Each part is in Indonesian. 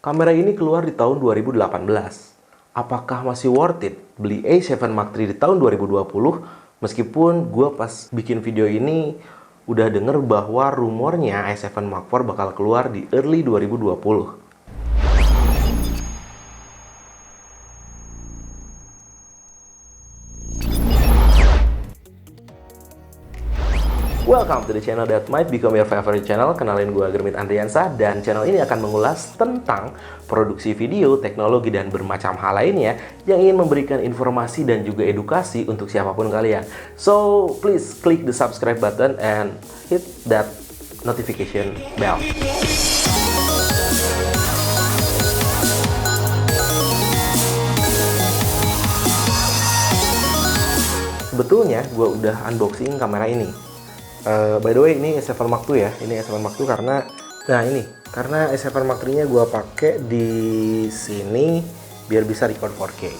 Kamera ini keluar di tahun 2018. Apakah masih worth it beli A7 Mark III di tahun 2020? Meskipun gue pas bikin video ini udah denger bahwa rumornya A7 Mark IV bakal keluar di early 2020. Welcome to the channel that might become your favorite channel. Kenalin gue Germit Andriansah, dan channel ini akan mengulas tentang produksi video, teknologi, dan bermacam hal lainnya yang ingin memberikan informasi dan juga edukasi untuk siapapun kalian. So, please click the subscribe button and hit that notification bell. Sebetulnya gue udah unboxing kamera ini. By the way, ini A7 Mark II ya. Ini A7 Mark II karena A7 Mark III-nya gue pakai di sini biar bisa record 4K.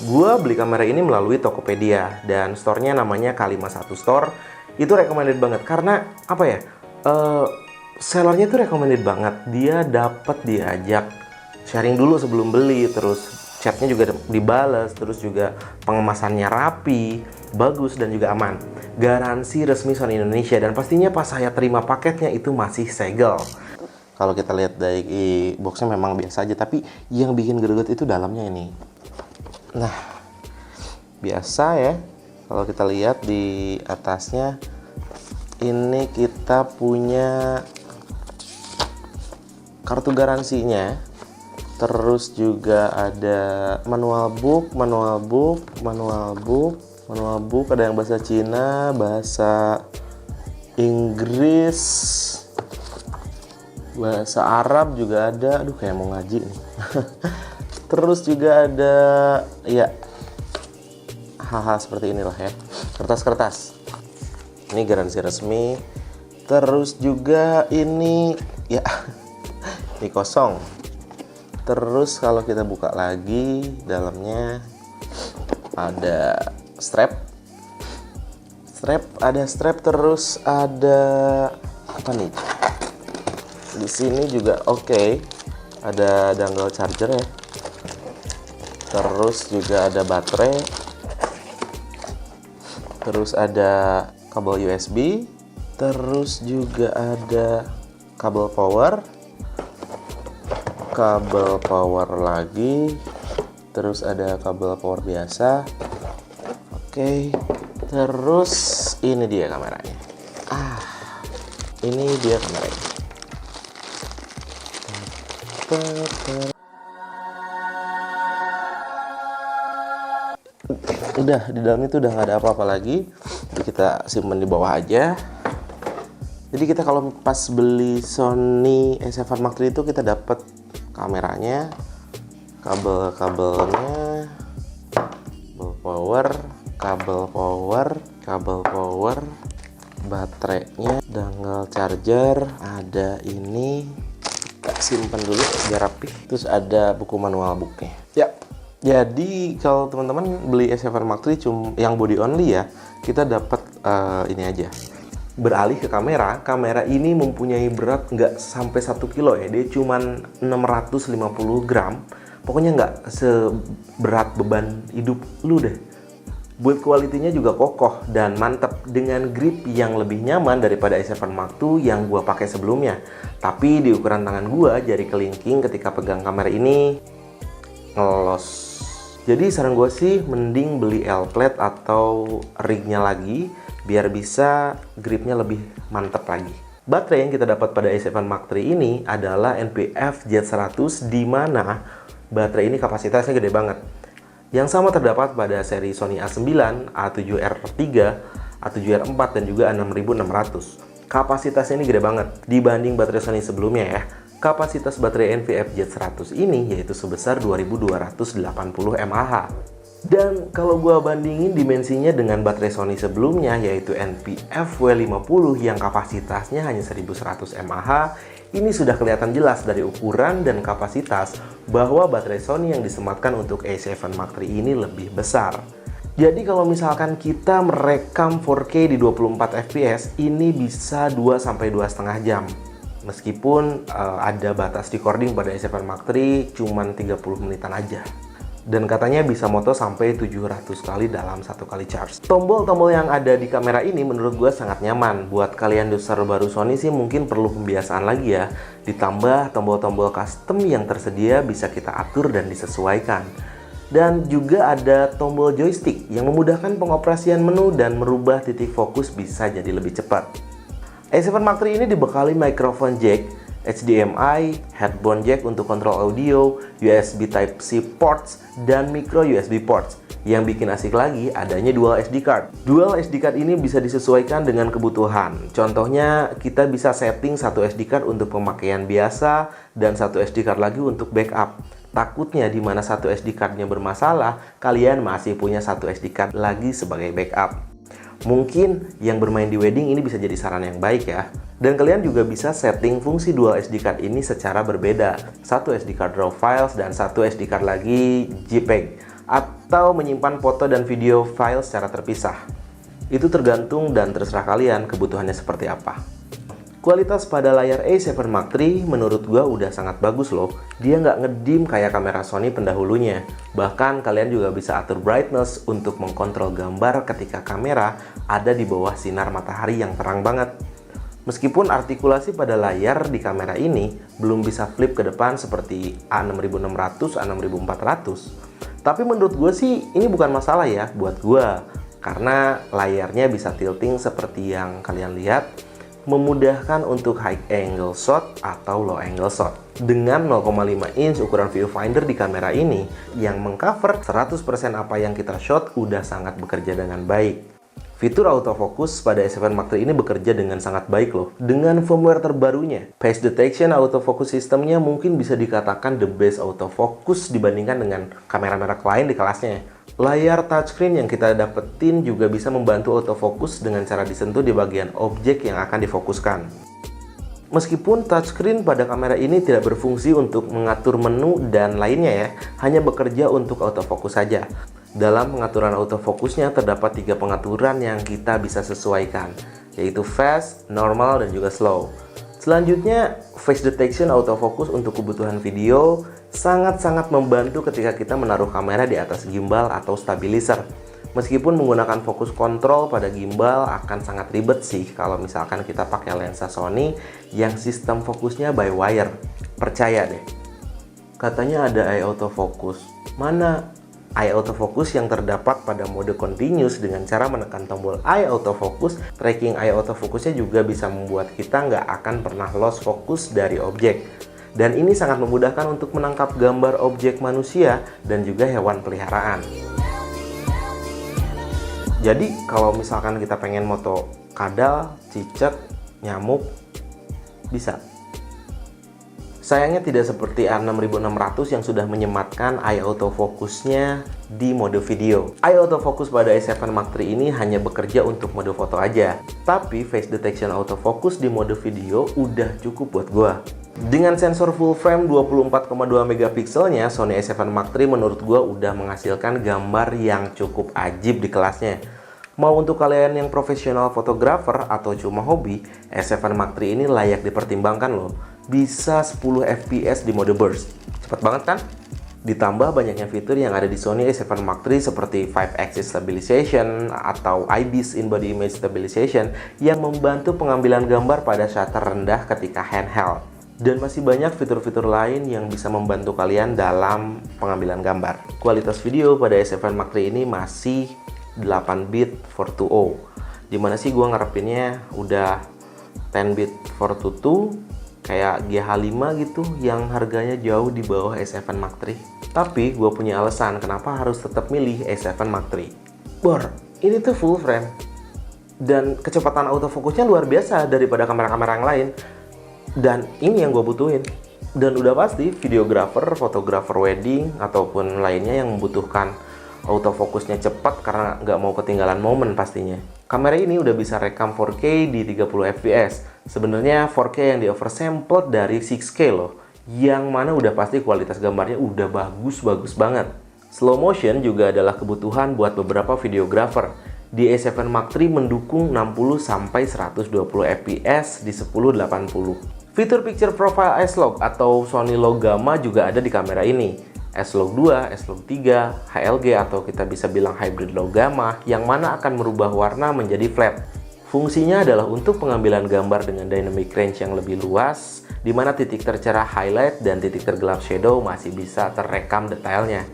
Gue beli kamera ini melalui Tokopedia dan store-nya namanya K51 Store. Itu recommended banget karena apa ya? Sellernya tuh recommended banget. Dia dapat diajak sharing dulu sebelum beli, terus chatnya juga dibales, terus juga pengemasannya rapi, bagus, dan juga aman. Garansi resmi Sony Indonesia, dan pastinya pas saya terima paketnya itu masih segel. Kalau kita lihat dari boxnya memang biasa aja, tapi yang bikin greget itu dalamnya ini. Nah, biasa ya. Kalau kita lihat di atasnya, ini kita punya kartu garansinya. Terus juga ada manual book, ada yang bahasa Cina, bahasa Inggris, bahasa Arab juga ada. Aduh, kayak mau ngaji nih. Terus juga ada ya hal-hal seperti inilah ya, kertas-kertas. Ini garansi resmi. Terus juga ini ya ini kosong. Terus kalau kita buka lagi, dalamnya ada strap, terus ada apa nih? Di sini juga oke. Ada dongle charger ya. Terus juga ada baterai. Terus ada kabel USB. Terus juga ada kabel power lagi, terus ada kabel power biasa. Oke, terus ini dia kameranya. Ini dia kameranya. Udah di dalam itu udah nggak ada apa-apa lagi. Jadi kita simpan di bawah aja. Jadi kita kalau pas beli Sony A7 Mark III itu kita dapat kameranya, kabel-kabelnya, kabel power, baterainya, dongle charger, ada ini. Kita simpan dulu biar rapi. Terus ada buku manual booknya. Ya. Jadi kalau teman-teman beli A7 Mark III yang body only ya, kita dapat ini aja. Beralih ke kamera ini mempunyai berat nggak sampai 1 kilo ya, dia cuman 650 gram. Pokoknya nggak seberat beban hidup lu deh. Build quality-nya juga kokoh dan mantep dengan grip yang lebih nyaman daripada A7 Mark II yang gua pakai sebelumnya. Tapi di ukuran tangan gua, jari kelingking ketika pegang kamera ini ngelos. Jadi saran gua sih mending beli L-plate atau rig-nya lagi biar bisa gripnya lebih mantap lagi. Baterai yang kita dapat pada A7 Mark III ini adalah NPF Z100, di mana baterai ini kapasitasnya gede banget. Yang sama terdapat pada seri Sony A9, A7R3, A7R4, dan juga A6600. Kapasitasnya ini gede banget dibanding baterai Sony sebelumnya ya. Kapasitas baterai NPF Z100 ini yaitu sebesar 2280 mAh. Dan kalau gua bandingin dimensinya dengan baterai Sony sebelumnya yaitu NPF W50 yang kapasitasnya hanya 1100 mAh, ini sudah kelihatan jelas dari ukuran dan kapasitas bahwa baterai Sony yang disematkan untuk A7 Mark III ini lebih besar. Jadi kalau misalkan kita merekam 4K di 24 fps, ini bisa 2-2,5 jam. Meskipun ada batas recording pada A7 Mark III cuman 30 menitan aja. Dan katanya bisa moto sampai 700 kali dalam satu kali charge. Tombol-tombol yang ada di kamera ini menurut gue sangat nyaman. Buat kalian user baru Sony sih mungkin perlu pembiasaan lagi ya. Ditambah tombol-tombol custom yang tersedia bisa kita atur dan disesuaikan. Dan juga ada tombol joystick yang memudahkan pengoperasian menu dan merubah titik fokus bisa jadi lebih cepat. A7 Mark III ini dibekali microphone jack, HDMI, headphone jack untuk kontrol audio, USB Type-C ports, dan micro USB ports. Yang bikin asik lagi adanya dual SD card. Dual SD card ini bisa disesuaikan dengan kebutuhan. Contohnya kita bisa setting satu SD card untuk pemakaian biasa dan satu SD card lagi untuk backup. Takutnya di mana satu SD cardnya bermasalah, kalian masih punya satu SD card lagi sebagai backup. Mungkin yang bermain di wedding ini bisa jadi saran yang baik ya. Dan kalian juga bisa setting fungsi dual SD card ini secara berbeda. Satu SD card RAW files dan satu SD card lagi JPEG. Atau menyimpan foto dan video file secara terpisah. Itu tergantung dan terserah kalian kebutuhannya seperti apa. Kualitas pada layar A7 Mark III menurut gua udah sangat bagus loh. Dia nggak ngedim kayak kamera Sony pendahulunya. Bahkan kalian juga bisa atur brightness untuk mengkontrol gambar ketika kamera ada di bawah sinar matahari yang terang banget. Meskipun artikulasi pada layar di kamera ini belum bisa flip ke depan seperti A6600, A6400. Tapi menurut gue sih ini bukan masalah ya buat gue. Karena layarnya bisa tilting seperti yang kalian lihat, memudahkan untuk high angle shot atau low angle shot. Dengan 0,5 inch ukuran viewfinder di kamera ini yang mengcover 100% apa yang kita shot udah sangat bekerja dengan baik. Fitur autofocus pada A7 Mark III ini bekerja dengan sangat baik loh. Dengan firmware terbarunya, face detection autofocus sistemnya mungkin bisa dikatakan the best autofocus dibandingkan dengan kamera merek lain di kelasnya. Layar touchscreen yang kita dapetin juga bisa membantu autofocus dengan cara disentuh di bagian objek yang akan difokuskan. Meskipun touchscreen pada kamera ini tidak berfungsi untuk mengatur menu dan lainnya ya, hanya bekerja untuk autofocus saja. Dalam pengaturan autofokusnya terdapat 3 pengaturan yang kita bisa sesuaikan, yaitu fast, normal, dan juga slow. Selanjutnya, face detection autofocus untuk kebutuhan video sangat-sangat membantu ketika kita menaruh kamera di atas gimbal atau stabilizer. Meskipun menggunakan fokus kontrol pada gimbal akan sangat ribet sih kalau misalkan kita pakai lensa Sony yang sistem fokusnya by wire. Percaya deh. Katanya ada eye autofocus. Mana eye autofocus yang terdapat pada mode continuous dengan cara menekan tombol eye autofocus? Tracking eye autofocusnya juga bisa membuat kita nggak akan pernah lost fokus dari objek. Dan ini sangat memudahkan untuk menangkap gambar objek manusia dan juga hewan peliharaan. Jadi kalau misalkan kita pengen moto kadal, cicak, nyamuk, bisa. Sayangnya tidak seperti A6600 yang sudah menyematkan eye autofocusnya di mode video. Eye autofocus pada A7 Mark III ini hanya bekerja untuk mode foto aja. Tapi face detection autofocus di mode video udah cukup buat gua. Dengan sensor full frame 24,2 megapikselnya, Sony A7 Mark III menurut gua udah menghasilkan gambar yang cukup ajib di kelasnya. Mau untuk kalian yang profesional fotografer atau cuma hobi, A7 Mark III ini layak dipertimbangkan loh. Bisa 10 fps di mode burst. Cepet banget kan? Ditambah banyaknya fitur yang ada di Sony A7 Mark III seperti 5-axis stabilization atau IBIS in-body image stabilization yang membantu pengambilan gambar pada shutter rendah ketika handheld. Dan masih banyak fitur-fitur lain yang bisa membantu kalian dalam pengambilan gambar. Kualitas video pada A7 Mark III ini masih 8 bit 420. Dimana sih gue ngarepinnya udah 10 bit 422 kayak GH5 gitu yang harganya jauh di bawah A7 Mark III. Tapi gue punya alasan kenapa harus tetap milih A7 Mark III. Bor, ini tuh full frame dan kecepatan autofokusnya luar biasa daripada kamera-kamera yang lain. Dan ini yang gue butuhin. Dan udah pasti videographer, fotografer wedding ataupun lainnya yang membutuhkan autofokusnya cepat karena nggak mau ketinggalan momen pastinya. Kamera ini udah bisa rekam 4K di 30 fps. Sebenarnya 4K yang di oversampled dari 6K loh. Yang mana udah pasti kualitas gambarnya udah bagus banget. Slow motion juga adalah kebutuhan buat beberapa videographer. Di A7 Mark III mendukung 60-120 fps di 1080. Fitur Picture Profile S-Log atau Sony Log-Gamma juga ada di kamera ini. S-Log 2, S-Log 3, HLG atau kita bisa bilang Hybrid Log-Gamma yang mana akan merubah warna menjadi flat. Fungsinya adalah untuk pengambilan gambar dengan dynamic range yang lebih luas, di mana titik tercerah highlight dan titik tergelap shadow masih bisa terekam detailnya.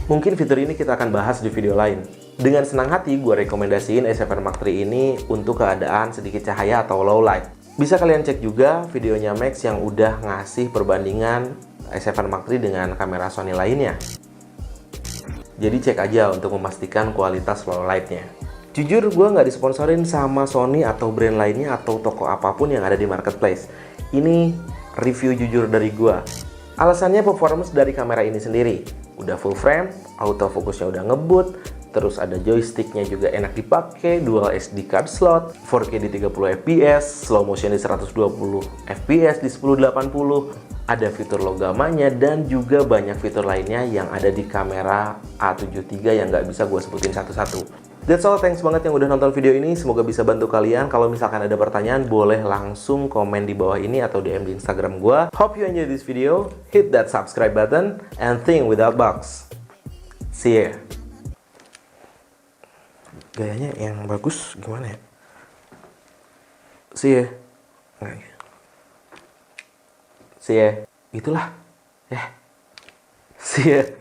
Mungkin fitur ini kita akan bahas di video lain. Dengan senang hati, gue rekomendasiin A7 Mark III ini untuk keadaan sedikit cahaya atau low light. Bisa kalian cek juga videonya Max yang udah ngasih perbandingan A7 Mark III dengan kamera Sony lainnya. Jadi cek aja untuk memastikan kualitas low lightnya. Jujur, gue nggak disponsorin sama Sony atau brand lainnya atau toko apapun yang ada di marketplace. Ini review jujur dari gue. Alasannya performance dari kamera ini sendiri. Udah full frame, autofocusnya udah ngebut, terus ada joysticknya juga enak dipakai, dual SD card slot, 4K di 30 fps, slow motion di 120 fps di 1080, ada fitur Log-Gamma-nya dan juga banyak fitur lainnya yang ada di kamera A73 yang nggak bisa gue sebutin satu-satu. That's all, thanks banget yang udah nonton video ini, semoga bisa bantu kalian. Kalau misalkan ada pertanyaan, boleh langsung komen di bawah ini atau DM di Instagram gue. Hope you enjoy this video, hit that subscribe button, and think without box. See ya. Gayanya yang bagus gimana ya? See ya. See ya. Itulah. Ya. See ya.